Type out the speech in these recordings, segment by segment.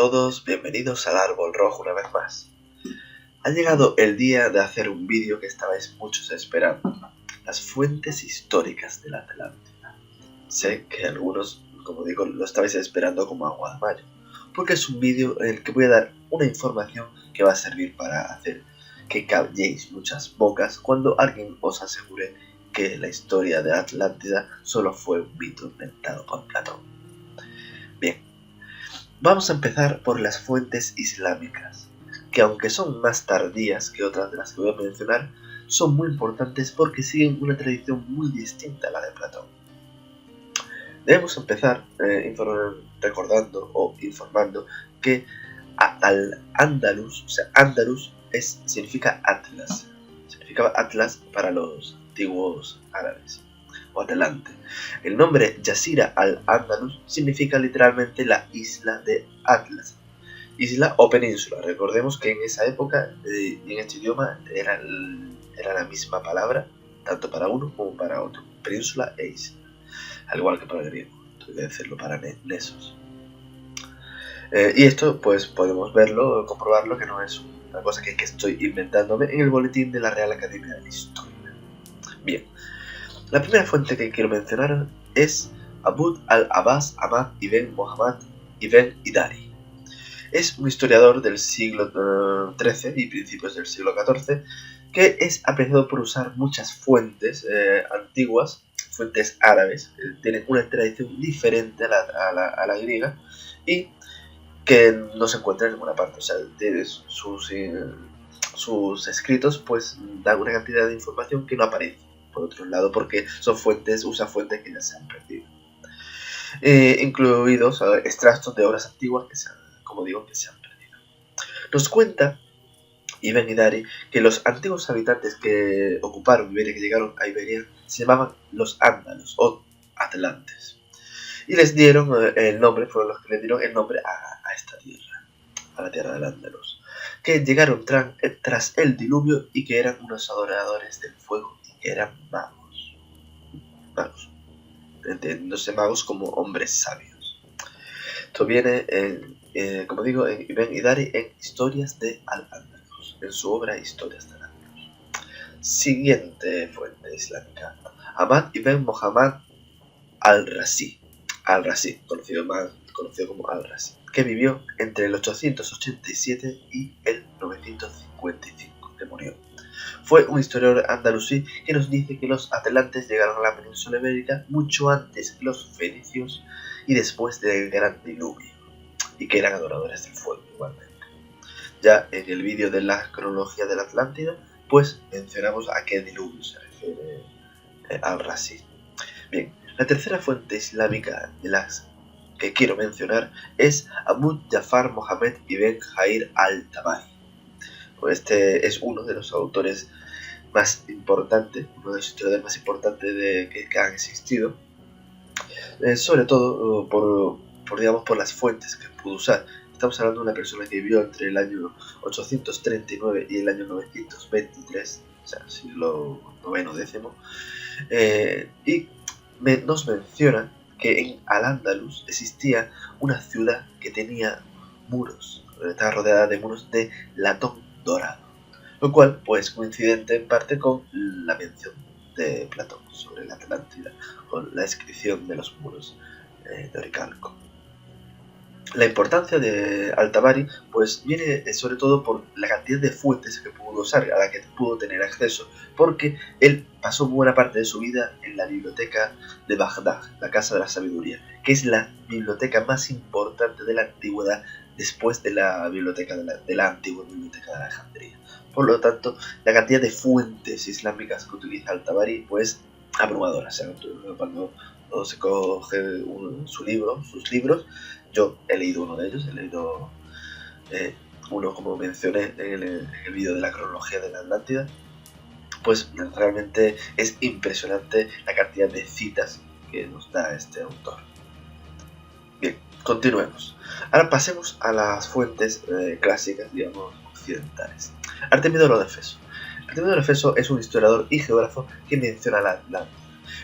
todos, bienvenidos al Árbol Rojo una vez más. Ha llegado el día de hacer un vídeo que estabais muchos esperando. Las fuentes históricas de la Atlántida. Sé que algunos, como digo, lo estabais esperando como agua de mayo, porque es un vídeo en el que voy a dar una información que va a servir para hacer que calléis muchas bocas cuando alguien os asegure que la historia de la Atlántida solo fue un mito inventado por Platón. Bien. Vamos a empezar por las fuentes islámicas, que aunque son más tardías que otras de las que voy a mencionar, son muy importantes porque siguen una tradición muy distinta a la de Platón. Debemos empezar recordando o informando que Al-Ándalus, Andalus significa Atlas, significaba Atlas para los antiguos árabes. O adelante. El nombre Yazira al-Ándalus significa literalmente la isla de Atlas, isla o península. Recordemos que en esa época y en este idioma era la misma palabra, tanto para uno como para otro, península e isla, al igual que para el griego, tengo que decirlo para nesos. Y esto pues podemos verlo, comprobarlo, que no es una cosa que estoy inventándome, en el boletín de la Real Academia de la Historia. Bien. La primera fuente que quiero mencionar es Abd al-Abbas Ahmad ibn Muhammad ibn Idari. Es un historiador del siglo XIII y principios del siglo XIV que es apreciado por usar muchas fuentes antiguas, fuentes árabes, que tienen una tradición diferente a la griega y que no se encuentra en ninguna parte. O sea, sus escritos pues dan una cantidad de información que no aparece por otro lado, porque usa fuentes que ya se han perdido, incluidos extractos de obras antiguas que se han perdido. Nos cuenta Ibn Idari que los antiguos habitantes que ocuparon Iberia, que llegaron a Iberia, se llamaban los ándalos o atlantes, y les dieron el nombre, fueron los que le dieron el nombre a esta tierra, a la tierra del Andalus, que llegaron tras el diluvio y que eran unos adoradores del fuego y que eran magos, entendiéndose magos como hombres sabios. Esto viene, como digo, en Ibn Idari en Historias de Al-Ándalus, en su obra Historias de Al-Ándalus. Siguiente fuente islámica, Ahmad ibn Muhammad al-Razi, conocido como al-Razi, que vivió entre el 887 y el 955, que murió. Fue un historiador andalusí que nos dice que los atlantes llegaron a la península ibérica mucho antes que los fenicios y después del gran diluvio, y que eran adoradores del fuego igualmente. Ya en el vídeo de la cronología de la Atlántida, pues mencionamos a qué diluvio se refiere al-Razi. Bien, la tercera fuente islámica de las que quiero mencionar es Abu Jafar Mohammed ibn Jair al-Tabari. Este es uno de los autores más importantes, uno de los historiadores más importantes que han existido, sobre todo por las fuentes que pudo usar. Estamos hablando de una persona que vivió entre el año 839 y el año 923, o sea, siglo IX, y nos menciona que en Al-Ándalus existía una ciudad que tenía muros, estaba rodeada de muros de latón dorado, lo cual pues coincidente en parte con la mención de Platón sobre la Atlántida, con la descripción de los muros de Oricalco. La importancia de Al-Tabari pues viene sobre todo por la cantidad de fuentes que pudo usar, a la que pudo tener acceso, porque él pasó buena parte de su vida en la biblioteca de Bagdad, la Casa de la Sabiduría, que es la biblioteca más importante de la antigüedad después de la biblioteca de la antigua biblioteca de Alejandría. Por lo tanto, la cantidad de fuentes islámicas que utiliza Al-Tabari pues abrumadora. O sea, cuando se coge sus libros, yo he leído uno de ellos, he leído uno, como mencioné en el vídeo de la cronología de la Atlántida, pues realmente es impresionante la cantidad de citas que nos da este autor. Bien, continuemos. Ahora pasemos a las fuentes clásicas, digamos, occidentales. Artemidoro de Efeso. Artemidoro de Efeso es un historiador y geógrafo que menciona la Atlántida,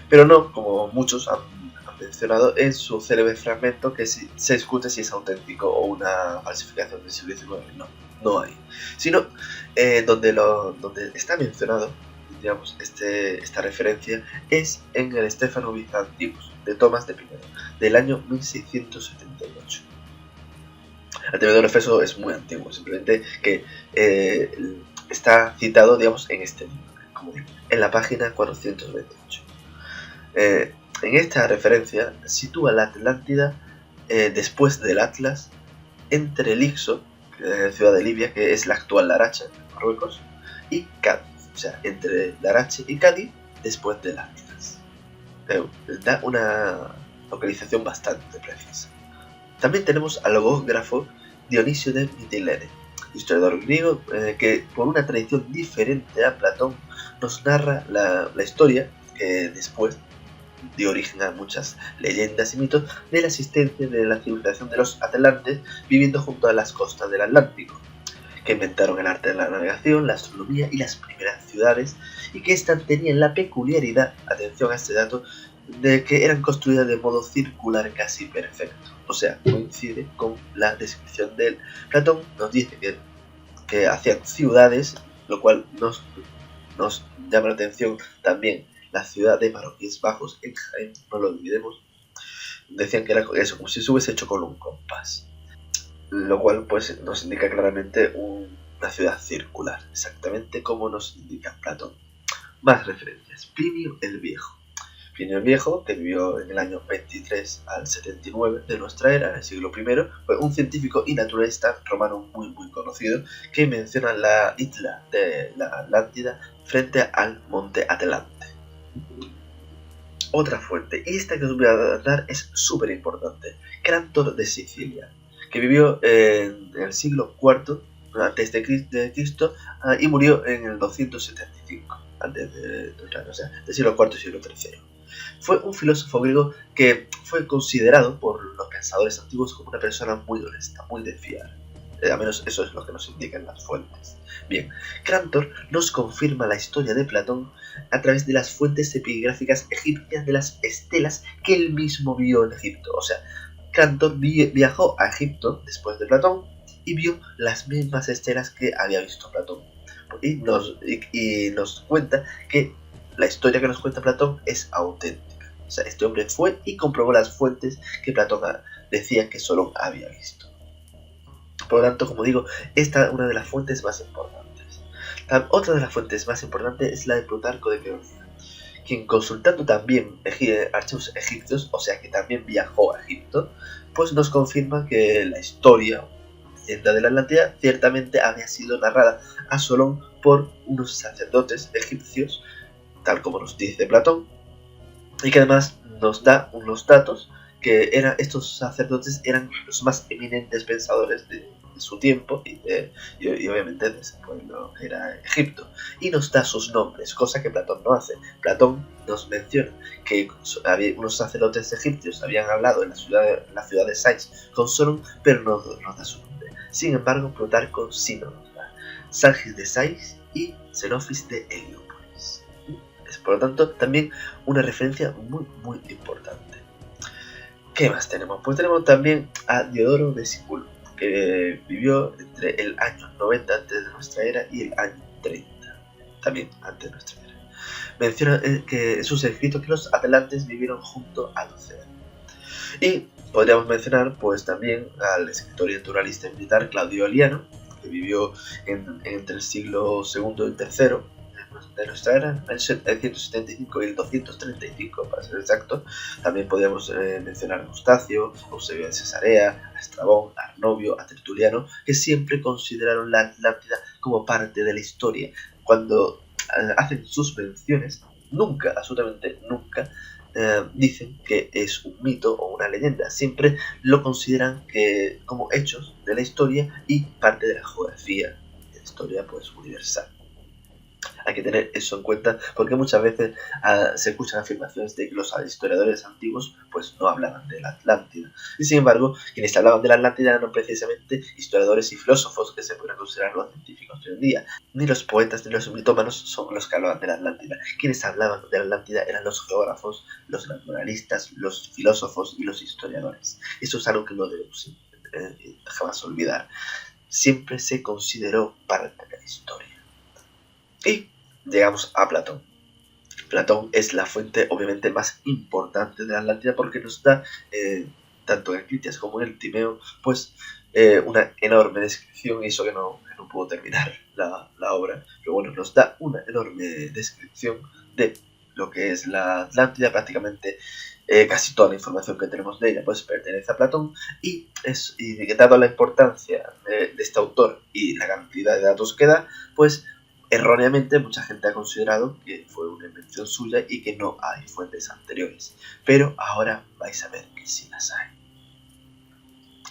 pero no como muchos han mencionado en su célebre fragmento que se discute si es auténtico o una falsificación del siglo XIX. No hay. Sino donde está mencionado, digamos, esta referencia es en el Stefano Byzantius de Tomás de Pinedo, del año 1678. El Temedo de Efeso es muy antiguo, simplemente que está citado, digamos, en este libro, como digo, en la página 428. En esta referencia sitúa la Atlántida después del Atlas entre Lixo, ciudad de Libia, que es la actual Laracha, en Marruecos, y Cádiz, o sea, entre Larache y Cádiz después del Atlas. Da una localización bastante precisa. También tenemos al logógrafo Dionisio de Mitilene, historiador griego que por una tradición diferente a Platón nos narra la historia que después dio origen a muchas leyendas y mitos de la existencia de la civilización de los atlantes viviendo junto a las costas del Atlántico, que inventaron el arte de la navegación, la astronomía y las primeras ciudades, y que éstas tenían la peculiaridad, atención a este dato, de que eran construidas de modo circular casi perfecto. O sea, coincide con la descripción de Platón, nos dice que hacían ciudades, lo cual nos llama la atención también la ciudad de Marroquíes Bajos en Jaén, no lo olvidemos. Decían que era eso, como si se hubiese hecho con un compás, lo cual pues nos indica claramente una ciudad circular, exactamente como nos indica Platón. Más referencias. Plinio el Viejo. Plinio el Viejo, que vivió en el año 23 al 79 de nuestra era, en el siglo I, fue un científico y naturalista romano muy conocido, que menciona la isla de la Atlántida frente al monte Atlante. Otra fuente, y esta que os voy a dar es súper importante, Crantor de Sicilia, que vivió en el siglo IV antes de Cristo y murió en el 275 antes de o sea, del siglo IV y siglo III. Fue un filósofo griego que fue considerado por los pensadores antiguos como una persona muy honesta, muy de fiar. Al menos eso es lo que nos indican las fuentes. Bien, Crantor nos confirma la historia de Platón a través de las fuentes epigráficas egipcias de las estelas que él mismo vio en Egipto. O sea, Crantor viajó a Egipto después de Platón y vio las mismas estelas que había visto Platón. Y nos cuenta que la historia que nos cuenta Platón es auténtica. O sea, este hombre fue y comprobó las fuentes que Platón decía que Solón había visto. Por lo tanto, como digo, esta es una de las fuentes más importantes. Otra de las fuentes más importantes es la de Plutarco de Creusa, quien consultando también archivos egipcios, o sea que también viajó a Egipto, pues nos confirma que la historia de la Atlántida ciertamente había sido narrada a Solón por unos sacerdotes egipcios, tal como nos dice Platón, y que además nos da unos datos que estos sacerdotes eran los más eminentes pensadores de su tiempo y obviamente de ese pueblo que era Egipto, y nos da sus nombres, cosa que Platón no hace. Platón nos menciona que unos sacerdotes egipcios habían hablado en la ciudad de Sais con Solón, pero no nos da su nombre. Sin embargo, Plutarco sí nos da Sargis de Sais y Xenofis de Heliópolis. Es, por lo tanto, también una referencia muy importante. ¿Qué más tenemos? Pues tenemos también a Diodoro de Siculo, que vivió entre el año 90 antes de nuestra era y el año 30, también antes de nuestra era. Menciona que en sus escritos que los atlantes vivieron junto al océano. Y podríamos mencionar pues también al escritor y naturalista y militar Claudio Eliano, que vivió entre el siglo II y el III de nuestra era, el 175 y el 235 para ser exacto. También podríamos mencionar a Eustacio, a Eusebio de Cesarea, a Estrabón, a Arnovio, a Tertuliano, que siempre consideraron la Atlántida como parte de la historia. Cuando hacen sus menciones, nunca, absolutamente nunca, dicen que es un mito o una leyenda. Siempre lo consideran como hechos de la historia y parte de la geografía de la historia pues universal. Hay que tener eso en cuenta porque muchas veces se escuchan afirmaciones de que los historiadores antiguos pues no hablaban de la Atlántida. Y sin embargo, quienes hablaban de la Atlántida eran precisamente historiadores y filósofos que se pueden considerar los científicos de hoy en día. Ni los poetas ni los mitómanos son los que hablaban de la Atlántida. Quienes hablaban de la Atlántida eran los geógrafos, los naturalistas, los filósofos y los historiadores. Eso es algo que no debemos jamás olvidar. Siempre se consideró parte de la historia. Y llegamos a Platón. Platón es la fuente obviamente más importante de la Atlántida porque nos da, tanto en el Critias como en el Timeo, pues una enorme descripción, y eso que no puedo terminar la obra, pero bueno, nos da una enorme descripción de lo que es la Atlántida. Prácticamente casi toda la información que tenemos de ella pues pertenece a Platón, y dado la importancia de este autor y la cantidad de datos que da, pues erróneamente mucha gente ha considerado que fue una invención suya y que no hay fuentes anteriores, pero ahora vais a ver que sí las hay.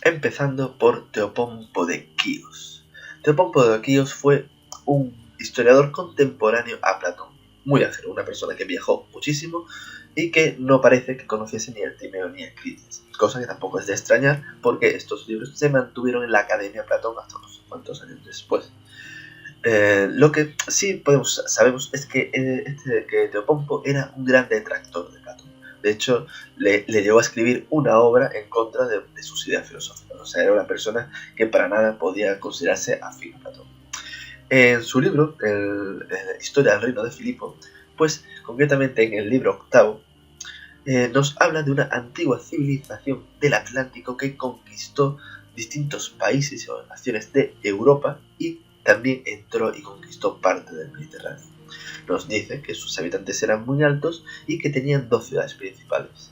Empezando por Teopompo de Quíos. Teopompo de Quíos fue un historiador contemporáneo a Platón, muy ágil, una persona que viajó muchísimo y que no parece que conociese ni el Timeo ni el Critias, cosa que tampoco es de extrañar porque estos libros se mantuvieron en la Academia Platón hasta unos cuantos años después. Lo que sí sabemos es que Teopompo era un gran detractor de Platón. De hecho, le llegó a escribir una obra en contra de sus ideas filosóficas. O sea, era una persona que para nada podía considerarse afín a Platón. En su libro, Historia del Reino de Filipo, pues concretamente en el libro octavo, nos habla de una antigua civilización del Atlántico que conquistó distintos países o naciones de Europa y también entró y conquistó parte del Mediterráneo. Nos dice que sus habitantes eran muy altos y que tenían dos ciudades principales.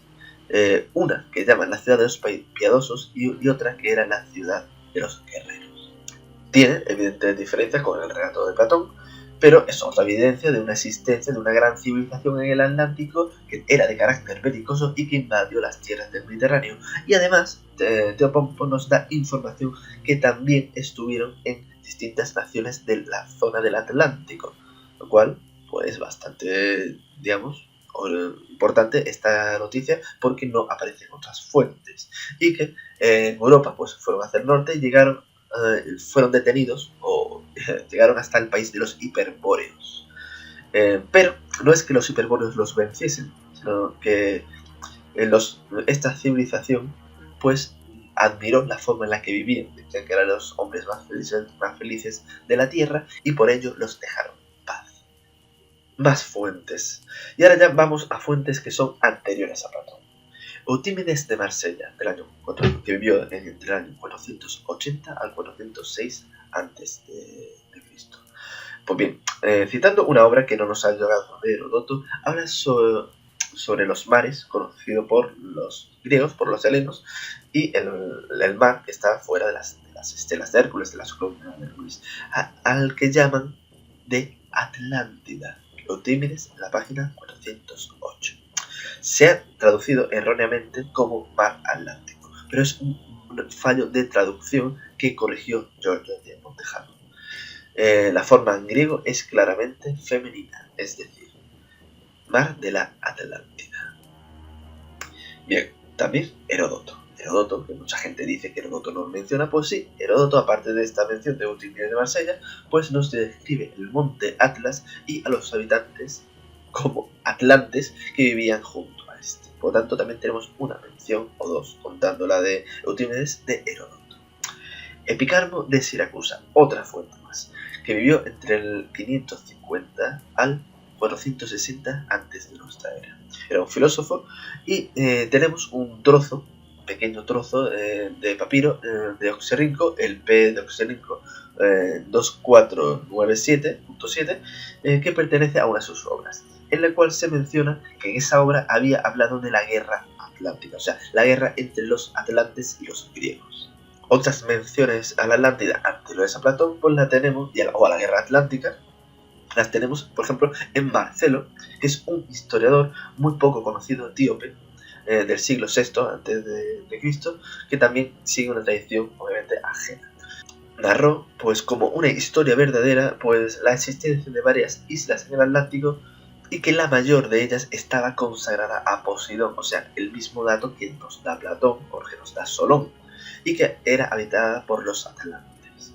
Una que llaman la ciudad de los piadosos y otra que era la ciudad de los guerreros. Tiene evidentes diferencias con el relato de Platón, pero es otra evidencia de una existencia de una gran civilización en el Atlántico que era de carácter belicoso y que invadió las tierras del Mediterráneo. Y además, Teopompo nos da información que también estuvieron en distintas naciones de la zona del Atlántico, lo cual pues bastante, digamos, importante esta noticia porque no aparecen otras fuentes, y que en Europa pues fueron hacia el norte y fueron detenidos o llegaron hasta el país de los hiperbóreos. Pero no es que los hiperbóreos los venciesen, sino que esta civilización pues admiró la forma en la que vivían. Decían que eran los hombres más felices de la tierra y por ello los dejaron en paz. Más fuentes. Y ahora ya vamos a fuentes que son anteriores a Platón. Eutímedes de Marsella, que vivió entre el año 480 al 406 a.C. Pues bien, citando una obra que no nos ha llegado de Heródoto, habla sobre los mares, conocido por los griegos, por los helenos, y el mar que está fuera de las estelas de Hércules, de las columnas de Hércules, al que llaman de Atlántida. Eutímedes, en la página 408. Se ha traducido erróneamente como mar Atlántico, pero es un fallo de traducción que corrigió Giorgio de Montejano. La forma en griego es claramente femenina, es decir, mar de la Atlántida. Bien, también Heródoto, que mucha gente dice que Heródoto no menciona, pues sí, Heródoto, aparte de esta mención de Eutímedes de Marsella, pues nos describe el monte Atlas y a los habitantes como atlantes que vivían junto a este. Por lo tanto, también tenemos una mención o dos, contando la de Eutímedes de Heródoto. Epicarmo de Siracusa, otra fuente más, que vivió entre el 550 al 460 antes de nuestra era. Era un filósofo y tenemos un pequeño trozo de papiro de Oxirrinco, el P de Oxirrinco 2497.7, que pertenece a una de sus obras, en la cual se menciona que en esa obra había hablado de la guerra atlántica, o sea, la guerra entre los atlantes y los griegos. Otras menciones a la Atlántida anteriores a Platón, pues la tenemos, o a la guerra atlántica, las tenemos, por ejemplo, en Marcelo, que es un historiador muy poco conocido, etíope, del siglo VI a.C., que también sigue una tradición obviamente ajena. narró, pues como una historia verdadera, pues la existencia de varias islas en el Atlántico y que la mayor de ellas estaba consagrada a Poseidón, o sea, el mismo dato que nos da Platón o que nos da Solón, y que era habitada por los atlantes.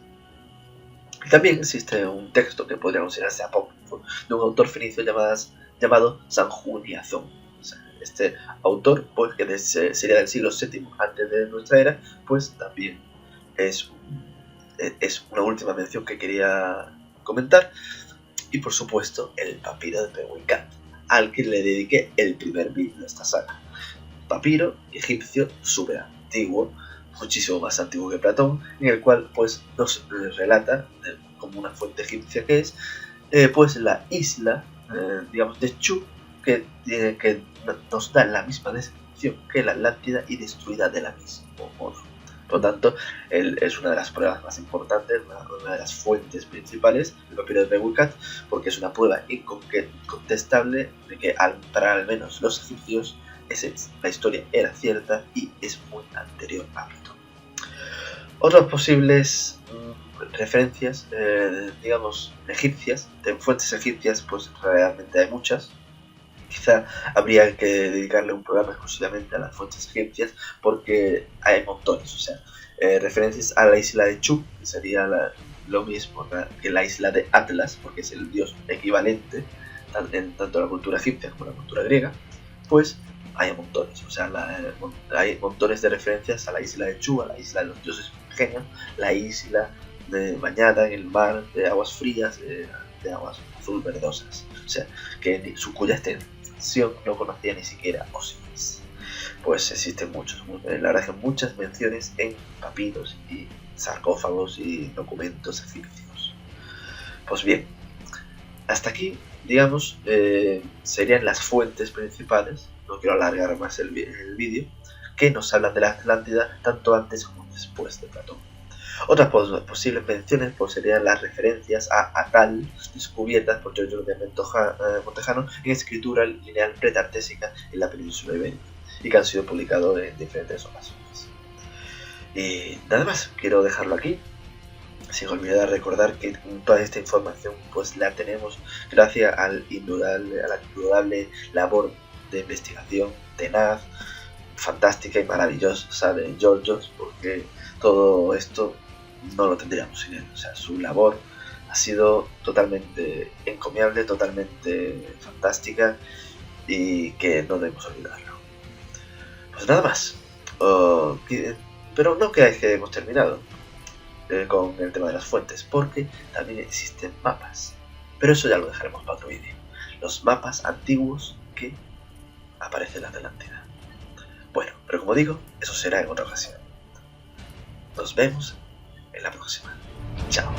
También existe un texto que podría considerarse apócrifo de un autor fenicio llamado Sanjuniazón. O sea, este autor, pues que sería del siglo VII antes de nuestra era, pues también es una última mención que quería comentar. Y por supuesto, el papiro de Pehuencat, al que le dediqué el primer vídeo de esta saga. Papiro egipcio súper antiguo, muchísimo más antiguo que Platón, en el cual pues nos relata, como una fuente egipcia que es, pues la isla, digamos, de Chu, que nos da la misma descripción que la Atlántida y destruida de la misma modo. Por lo tanto, es una de las pruebas más importantes, una de las fuentes principales del papiro de Pehuencat, porque es una prueba incontestable de que para al menos los egipcios la historia era cierta y es muy anterior a Platón. Otras posibles referencias, digamos, egipcias, de fuentes egipcias, pues realmente hay muchas. Quizá habría que dedicarle un programa exclusivamente a las fuentes egipcias porque hay montones, o sea, referencias a la isla de Chu, que sería lo mismo que la isla de Atlas, porque es el dios equivalente en tanto la cultura egipcia como la cultura griega, pues hay montones, o sea, hay montones de referencias a la isla de Chu, a la isla de los dioses genios, la isla bañada en el mar de aguas frías, de aguas azul verdosas, o sea, que cuya extensión no conocía ni siquiera Osiris. Pues existen la verdad que muchas menciones en papiros y sarcófagos y documentos egipcios. Pues bien, hasta aquí, digamos, serían las fuentes principales, no quiero alargar más el vídeo, que nos hablan de la Atlántida tanto antes como después de Platón. Otras posibles menciones pues, serían las referencias a Atal, descubiertas por Giorgio de Montejano en escritura lineal pretartésica en la península ibérica y que han sido publicados en diferentes ocasiones. Y nada más, quiero dejarlo aquí, sin olvidar recordar que toda esta información pues la tenemos gracias a la indudable labor de investigación tenaz, fantástica y maravillosa de Georgios, porque todo esto no lo tendríamos sin él. O sea, su labor ha sido totalmente encomiable, totalmente fantástica y que no debemos olvidarlo. Pues nada más. Pero no creáis que hemos terminado con el tema de las fuentes, porque también existen mapas. Pero eso ya lo dejaremos para otro vídeo. Los mapas antiguos que aparecen en la Atlántida. Bueno, pero como digo, eso será en otra ocasión. Nos vemos en la próxima. Chao.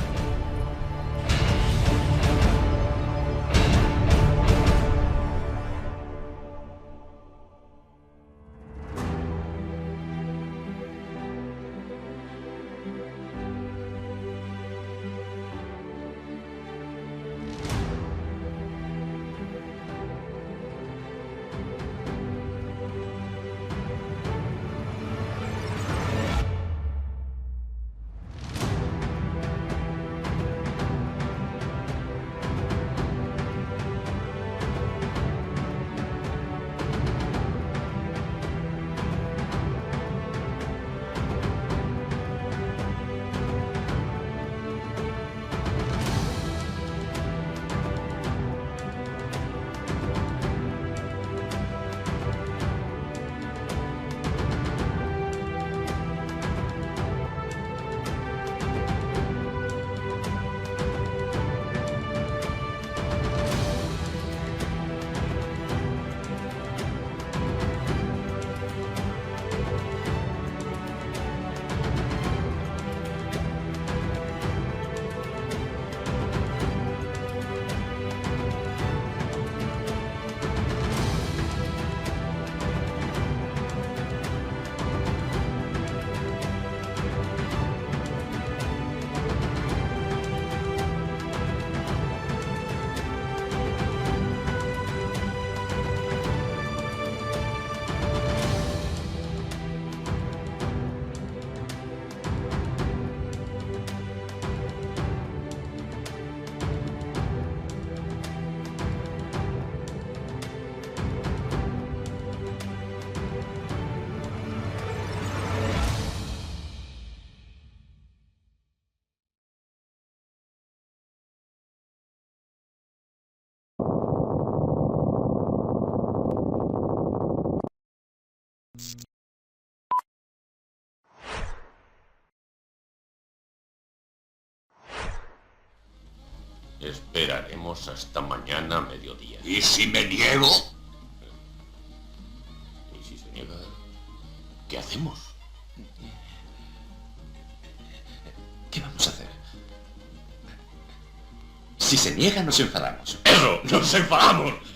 Esperaremos hasta mañana a mediodía. ¿Y si me niego? ¿Y si se niega? ¿Qué hacemos? ¿Qué vamos a hacer? Si se niega, nos enfadamos. ¡Eso! ¡Nos enfadamos!